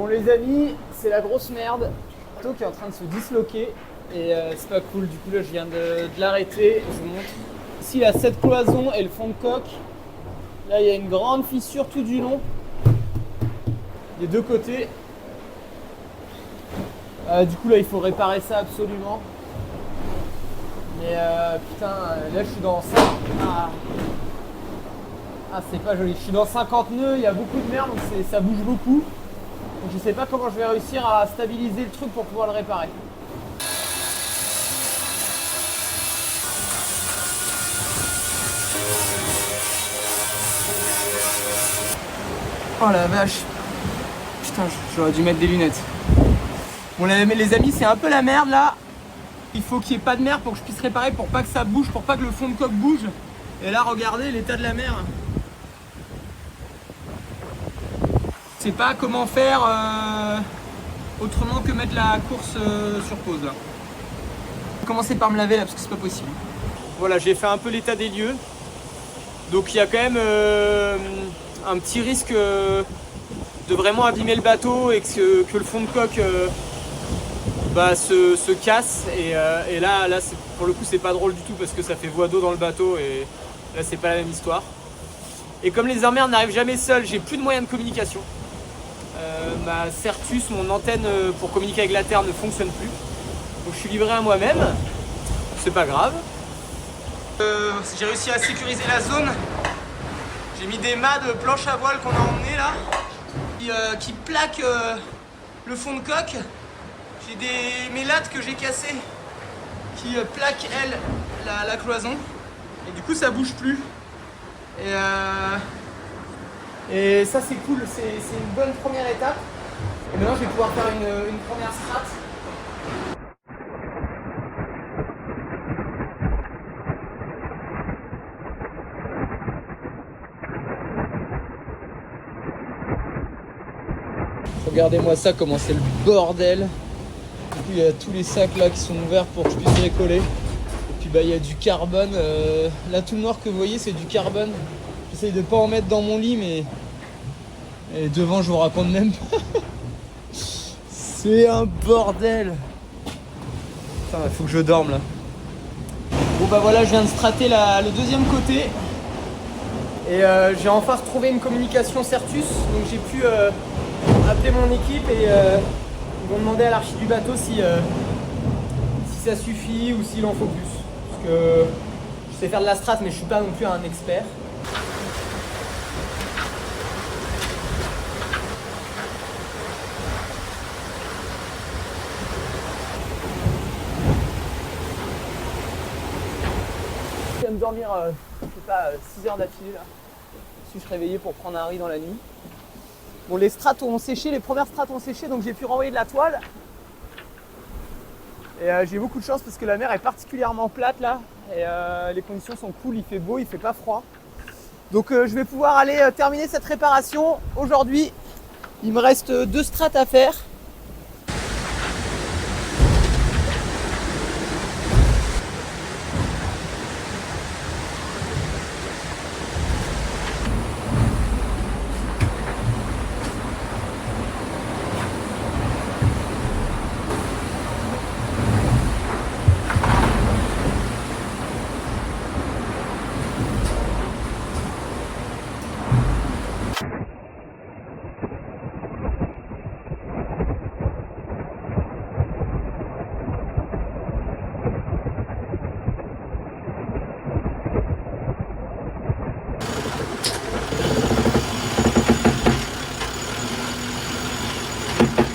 Bon les amis, c'est la grosse merde. Le bateau qui est en train de se disloquer et c'est pas cool. Du coup là je viens de l'arrêter. Je vous montre. Ici il y a cette cloison et le fond de coque. Là il y a une grande fissure tout du long. Des deux côtés. Du coup là il faut réparer ça absolument. Mais putain, là je suis dans 5... Ah c'est pas joli. Je suis dans 50 nœuds, il y a beaucoup de merde, donc ça bouge beaucoup. Donc je sais pas comment je vais réussir à stabiliser le truc pour pouvoir le réparer. Oh la vache. Putain, j'aurais dû mettre des lunettes. Bon les amis, c'est un peu la merde là. Il faut qu'il n'y ait pas de mer pour que je puisse réparer, pour pas que ça bouge, pour pas que le fond de coque bouge. Et là regardez l'état de la mer. Je sais pas comment faire autrement que mettre la course sur pause là. Je vais commencer par me laver là parce que c'est pas possible. Voilà, j'ai fait un peu l'état des lieux. Donc il y a quand même un petit risque de vraiment abîmer le bateau et que le fond de coque se casse. Et là pour le coup c'est pas drôle du tout parce que ça fait voie d'eau dans le bateau et là c'est pas la même histoire. Et comme les armères n'arrivent jamais seules, j'ai plus de moyens de communication. Ma Certus, mon antenne pour communiquer avec la terre ne fonctionne plus. Donc je suis livré à moi-même. C'est pas grave. J'ai réussi à sécuriser la zone. J'ai mis des mâts de planche à voile qu'on a emmené là qui plaquent le fond de coque. J'ai mes lattes que j'ai cassées qui plaquent elles la cloison. Et du coup ça bouge plus. Et ça c'est cool, c'est une bonne première étape. Et maintenant je vais pouvoir faire une première strat. Regardez-moi ça, comment c'est le bordel. Du coup il y a tous les sacs là qui sont ouverts pour que je puisse décoller. Et puis il y a du carbone. Là tout le noir que vous voyez c'est du carbone. J'essaye de pas en mettre dans mon lit mais... Et devant je vous raconte même pas. C'est un bordel. Putain, il faut que je dorme là. Bon bah voilà, je viens de strater le deuxième côté. Et j'ai enfin retrouvé une communication Certus. Donc j'ai pu appeler mon équipe et ils vont demander à l'archi du bateau si ça suffit ou s'il en faut plus. Parce que je sais faire de la strat mais je suis pas non plus un expert. Je viens de dormir, je sais pas, 6 heures d'affilée là. Je suis réveillé pour prendre un riz dans la nuit. Bon, les strates ont séché, les premières strates ont séché, donc j'ai pu renvoyer de la toile. Et j'ai beaucoup de chance parce que la mer est particulièrement plate là. Et les conditions sont cool, il fait beau, il fait pas froid. Donc je vais pouvoir aller terminer cette réparation. Aujourd'hui, il me reste 2 strates à faire.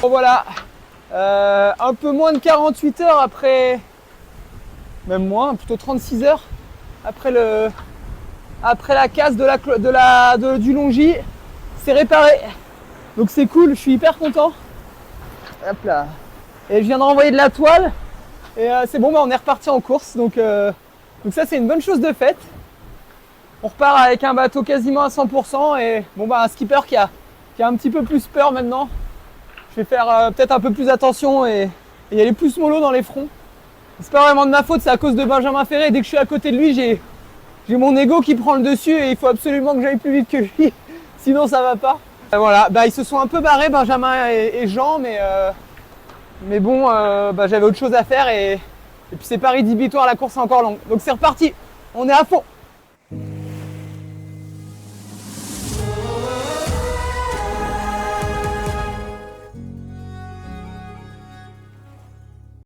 Bon voilà, un peu moins de 48 heures après, même moins, plutôt 36 heures après la casse du longis, c'est réparé. Donc c'est cool, je suis hyper content. Hop là. Et je viens de renvoyer de la toile et c'est bon, on est reparti en course. Donc ça c'est une bonne chose de faite. On repart avec un bateau quasiment à 100% et bon un skipper qui a un petit peu plus peur maintenant. Je vais faire peut-être un peu plus attention et y aller plus mollo dans les fronts. C'est pas vraiment de ma faute, c'est à cause de Benjamin Ferré. Dès que je suis à côté de lui, j'ai mon ego qui prend le dessus et il faut absolument que j'aille plus vite que lui. Sinon ça va pas. Voilà, bah, ils se sont un peu barrés, Benjamin et Jean, mais bon, j'avais autre chose à faire et puis c'est pas rédhibitoire, la course est encore longue. Donc c'est reparti, on est à fond.